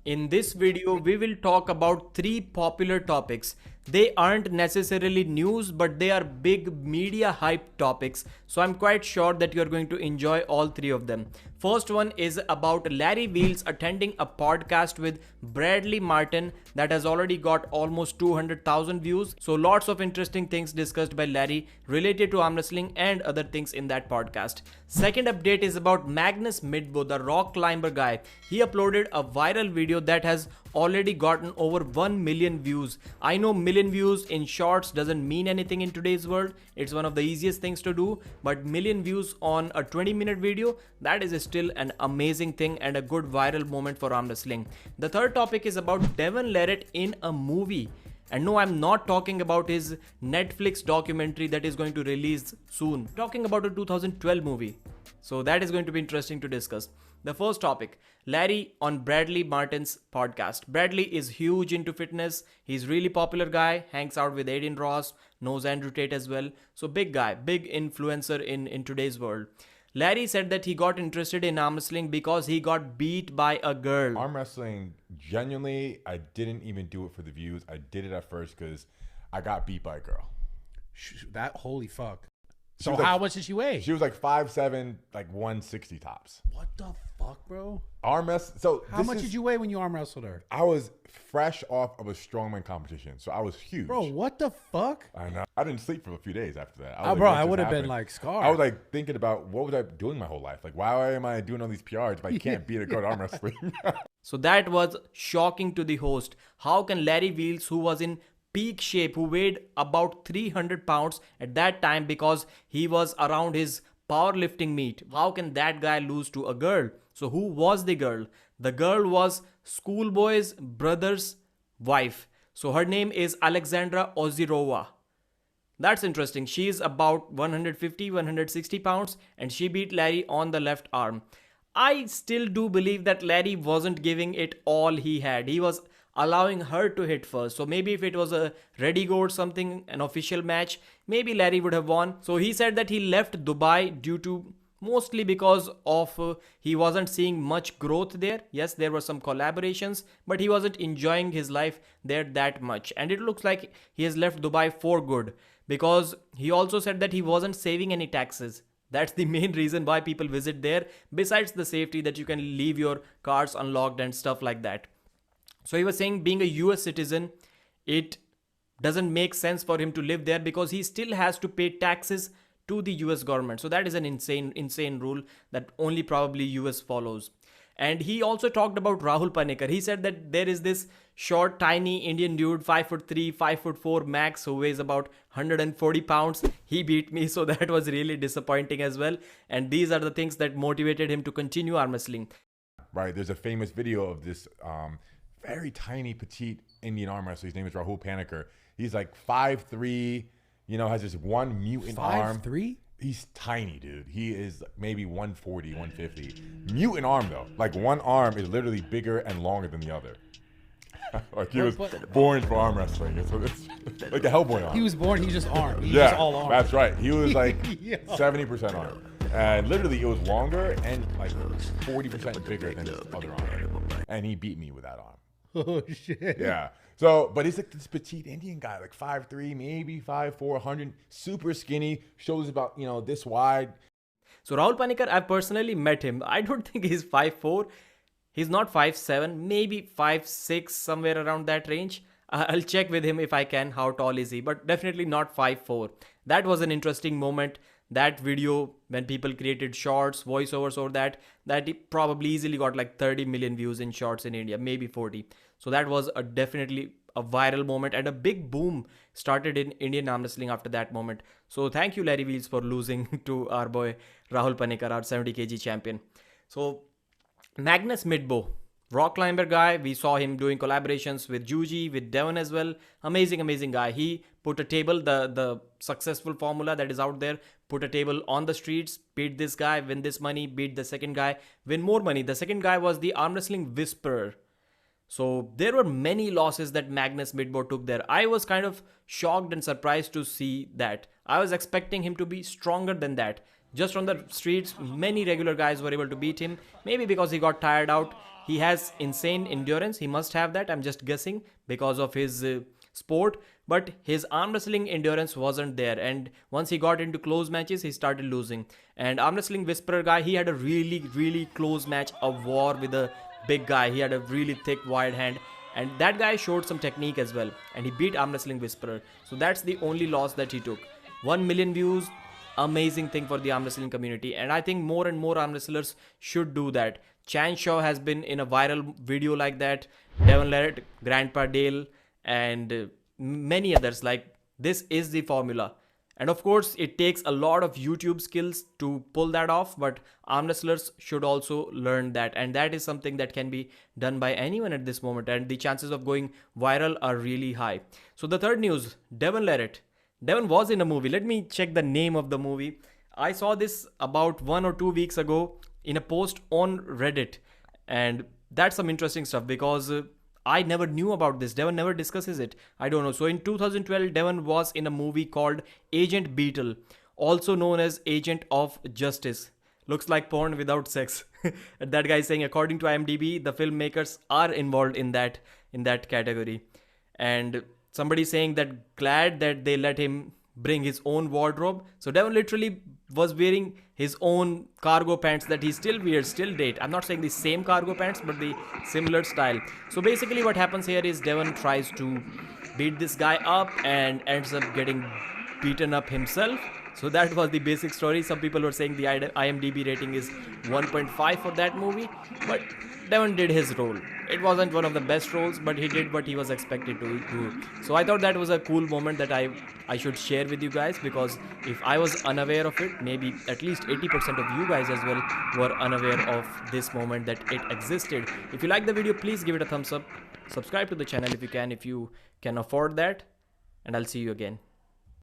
In this video, we will talk about three popular topics. They aren't necessarily news, but they are big media hype topics. So I'm quite sure that you're going to enjoy all three of them. First one is about Larry Wheels attending a podcast with Bradley Martin that has already got almost 200,000 views. So lots of interesting things discussed by Larry related to arm wrestling and other things in that podcast. Second update is about Magnus Midtbø, the rock climber guy. He uploaded a viral video that has already gotten over 1 million views. I know million views in shorts doesn't mean anything in today's world. It's one of the easiest things to do, but million views on a 20-minute video, that is still an amazing thing and a good viral moment for arm wrestling. The third topic is about Devin Larratt in a movie. And no, I'm not talking about his Netflix documentary that is going to release soon. I'm talking about a 2012 movie. So that is going to be interesting to discuss. The first topic, Larry on Bradley Martin's podcast. Bradley is huge into fitness. He's really popular guy, hangs out with Aiden Ross, knows Andrew Tate as well. So big guy, big influencer in today's world. Larry said that he got interested in arm wrestling because he got beat by a girl. Arm wrestling, genuinely, I didn't even do it for the views. I did it at first because I got beat by a girl. That holy fuck. She So was how like- much did she weigh? She was like 5'7", like 160 tops. What the fuck, bro? Arm wrestling. So How much did you weigh when you arm wrestled her? I was fresh off of a strongman competition, so I was huge. Bro, what the fuck? I know. I didn't sleep for a few days after that. Oh, was bro, what I just would have been happened? like scarred. I was like thinking about what was I doing my whole life? Like, why am I doing all these PRs if I can't beat a girl at arm wrestling? So that was shocking to the host. How can Larry Wheels, who was in peak shape, who weighed about 300 pounds at that time because he was around his powerlifting meet, how can that guy lose to a girl? So who was the girl? The girl was schoolboy's brother's wife. So her name is Alexandra Ozirova. That's interesting. She is about 150, 160 pounds and she beat Larry on the left arm. I still do believe that Larry wasn't giving it all he had. He was allowing her to hit first. So maybe if it was a ready go or something, an official match, maybe Larry would have won. So he said that he left Dubai due to mostly because of he wasn't seeing much growth there. Yes, there were some collaborations, but he wasn't enjoying his life there that much. And it looks like he has left Dubai for good because he also said that he wasn't saving any taxes. That's the main reason why people visit there, besides the safety that you can leave your cars unlocked and stuff like that. So he was saying being a US citizen, it doesn't make sense for him to live there because he still has to pay taxes to the US government. So that is an insane rule that only probably US follows. And he also talked about Rahul Panikar. He said that there is this short, tiny Indian dude, 5'3", 5'4" max, who weighs about 140 pounds. He beat me, so that was really disappointing as well. And these are the things that motivated him to continue arm wrestling. Right. There's a famous video of this very tiny, petite Indian arm wrestler. His name is Rahul Panikar. He's like 5'3", has this one mutant arm. 5'3"? He's tiny, dude. He is maybe 140, 150. Mutant arm, though. Like, one arm is literally bigger and longer than the other. Like, he was born for arm wrestling. It's like a Hellboy arm. He was born, he was just arm. He was Yeah, just all arm. that's right. He was like Yeah. 70% arm. And literally, it was longer and like 40% bigger than his other arm. And he beat me with that arm. Oh, shit. Yeah. So, but he's like this petite Indian guy, like 5'3", maybe 5'4", 100, super skinny, shoulders about, this wide. So Rahul Panikar, I personally met him. I don't think he's 5'4". He's not 5'7", maybe 5'6", somewhere around that range. I'll check with him if I can, how tall is he, but definitely not 5'4". That was an interesting moment. That video, when people created shorts, voiceovers or that it probably easily got like 30 million views in shorts in India, maybe 40. So that was definitely a viral moment and a big boom started in Indian arm wrestling after that moment. So thank you, Larry Wheels, for losing to our boy Rahul Panikar, our 70 kg champion. So Magnus Midtbø, rock climber guy. We saw him doing collaborations with Juji, with Devon as well. Amazing guy. He put a table, the successful formula that is out there, put a table on the streets, beat this guy, win this money, beat the second guy, win more money. The second guy was the arm wrestling whisperer. So there were many losses that Magnus Midtbø took there. I was kind of shocked and surprised to see that. I was expecting him to be stronger than that. Just on the streets, many regular guys were able to beat him. Maybe because he got tired out. He has insane endurance. He must have that. I'm just guessing because of his sport. But his arm wrestling endurance wasn't there. And once he got into close matches, he started losing. And arm wrestling whisperer guy, he had a really close match, a war with a big guy. He had a really thick wide hand, and that guy showed some technique as well, and he beat arm wrestling whisperer. So that's the only loss that he took. 1 million views, amazing thing for the arm wrestling community, and I think more and more arm wrestlers should do that. Chan Shaw has been in a viral video like that, Devin Larratt, Grandpa Dale, and many others. Like, this is the formula. And of course, it takes a lot of YouTube skills to pull that off, but arm wrestlers should also learn that. And that is something that can be done by anyone at this moment. And the chances of going viral are really high. So the third news, Devin Larratt. Devin was in a movie. Let me check the name of the movie. I saw this about 1 or 2 weeks ago in a post on Reddit. And that's some interesting stuff because I never knew about this. Devon never discusses it. I don't know. So in 2012, Devon was in a movie called Agent Beetle, also known as Agent of Justice. Looks like porn without sex. That guy is saying, according to IMDb, the filmmakers are involved in that category. And somebody saying that glad that they let him bring his own wardrobe. So Devon literally was wearing his own cargo pants that he still wears till date. I'm not saying the same cargo pants, but the similar style. So basically what happens here is Devon tries to beat this guy up and ends up getting beaten up himself. So that was the basic story. Some people were saying the IMDb rating is 1.5 for that movie, but Devon did his role. It wasn't one of the best roles, but he did what he was expected to do. So I thought that was a cool moment that I should share with you guys, because if I was unaware of it, maybe at least 80% of you guys as well were unaware of this moment that it existed. If you like the video, please give it a thumbs up. Subscribe to the channel if you can afford that, and I'll see you again.